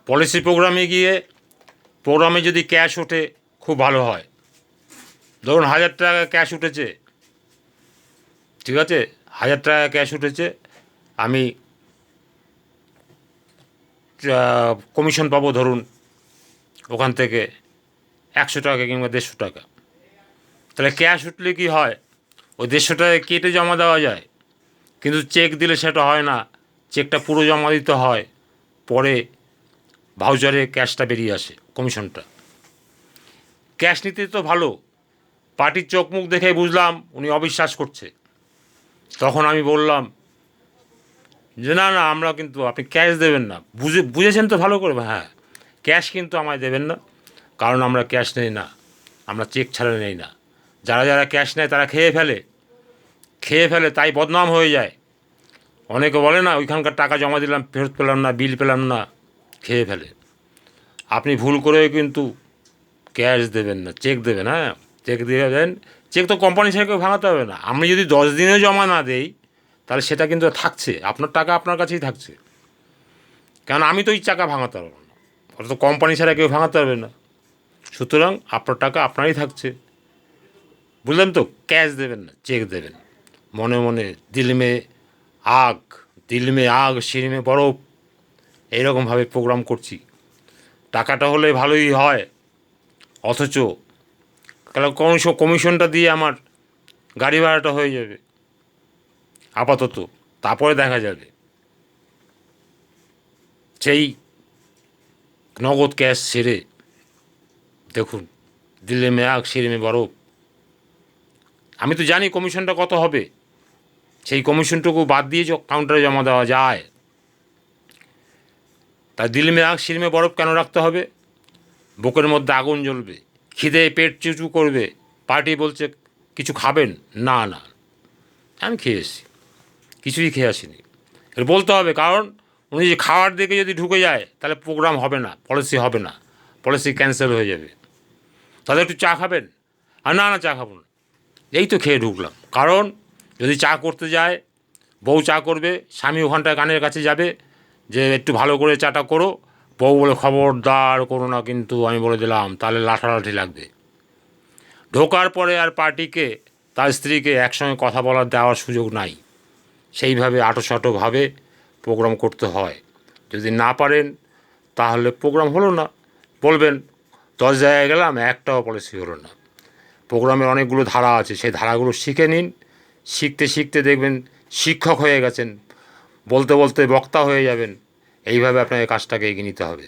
Policy প্রোগ্রামে গিয়ে প্রোগ্রামে যদি ক্যাশ ওঠে খুব ভালো হয়। ধরুন 1000 টাকা ক্যাশ উঠেছে, ঠিক আছে, 1000 টাকা ক্যাশ উঠেছে, আমি কমিশন পাবো ধরুন ওখান থেকে 100 টাকা কিংবা 150 টাকা। তাহলে ক্যাশ উঠলে কি হয়, ওই 150 টাকা কেটে জমা দেওয়া যায়, কিন্তু চেক দিলে সেটা হয় না, চেকটা পুরো জমা দিতে হয়, পরে ভাউচারে ক্যাশটা বেরিয়ে আসে, কমিশনটা। ক্যাশ নিতে তো ভালো, পার্টির চোখ মুখ দেখে বুঝলাম উনি অবিশ্বাস করছে, তখন আমি বললাম যে না না, আমরা কিন্তু, আপনি ক্যাশ দেবেন না, বুঝেছেন তো ভালো করে, হ্যাঁ ক্যাশ কিন্তু আমায় দেবেন না, কারণ আমরা ক্যাশ নেই না, আমরা চেক ছাড়া নেই না। যারা যারা ক্যাশ নেয় তারা খেয়ে ফেলে, তাই বদনাম হয়ে যায়। অনেকে বলে না ওইখানকার টাকা জমা দিলাম ফেরত পেলাম না, বিল পেলাম না, খেয়ে ফেলে। আপনি ভুল করেও কিন্তু ক্যাশ দেবেন না, চেক দেবেন, হ্যাঁ চেক দিয়ে দেন। চেক তো কোম্পানি থেকে ভাঙাতে হবে না, আমি যদি 10 দিনেও জমা না দেই তাহলে সেটা কিন্তু থাকছে, আপনার টাকা আপনার কাছেই থাকছে। কারণ আমি তো ওই টাকা ভাঙাতে পারবো না, ওটা তো কোম্পানি ছাড়া কেউ ভাঙাতে পারবে না। সুতরাং আপনার টাকা আপনারই থাকছে, বুঝলেন তো? ক্যাশ দেবেন না, চেক দেবেন। মনে মনে আগ দিল মে আগ সির মে বরফ, এইরকমভাবে প্রোগ্রাম করছি। টাকাটা হলে ভালোই হয়, অথচ তাহলে কমিশনটা দিয়ে আমার গাড়ি ভাড়াটা হয়ে যাবে আপাতত, তারপরে দেখা যাবে। সেই নগদ ক্যাশ ছেড়ে দেখুন, দিল্লি মে আগ সির মে বরফ। আমি তো জানি কমিশনটা কত হবে, সেই কমিশনটুকু বাদ দিয়ে কাউন্টারে জমা দেওয়া যায়। তাই দিল্লি মে আগ সির মে বরফ কেন রাখতে হবে? বুকের মধ্যে আগুন জ্বলবে, খিদে পেট চুচু করবে, পার্টি বলছে কিছু খাবেন, না না আমি খেয়ে এসেছি, কিছুই খেয়ে আসিনি। এর বলতে হবে, কারণ উনি যে খাওয়ার দিকে যদি ঢুকে যায় তাহলে প্রোগ্রাম হবে না, পলিসি হবে না, পলিসি ক্যান্সেল হয়ে যাবে। তাদের একটু চা খাবেন, আর না না চা খাবো না, এই তো খেয়ে ঢুকলাম। কারণ যদি চা করতে যায়, বউ চা করবে, স্বামী ওখানটায় কানের কাছে যাবে যে একটু ভালো করে চাটা করো, বউ বলে খবরদার করো না কিন্তু, আমি বলে দিলাম, তাহলে লাঠালাঠি লাগবে। ঢোকার পরে আর পার্টিকে তার স্ত্রীকে একসঙ্গে কথা বলার দেওয়ার সুযোগ নাই, সেইভাবে আঁটোসাঁটোভাবে প্রোগ্রাম করতে হয়। যদি না পারেন তাহলে প্রোগ্রাম হলো না, বলবেন 10 জায়গায় গেলাম একটাও পলিসি হলো না। প্রোগ্রামের অনেকগুলো ধারা আছে, সেই ধারাগুলো শিখে নিন, শিখতে শিখতে দেখবেন শিক্ষক হয়ে গেছেন, বলতে বলতে বক্তা হয়ে যাবেন। এইভাবে আপনাকে কাজটাকে এগিয়ে নিতে হবে।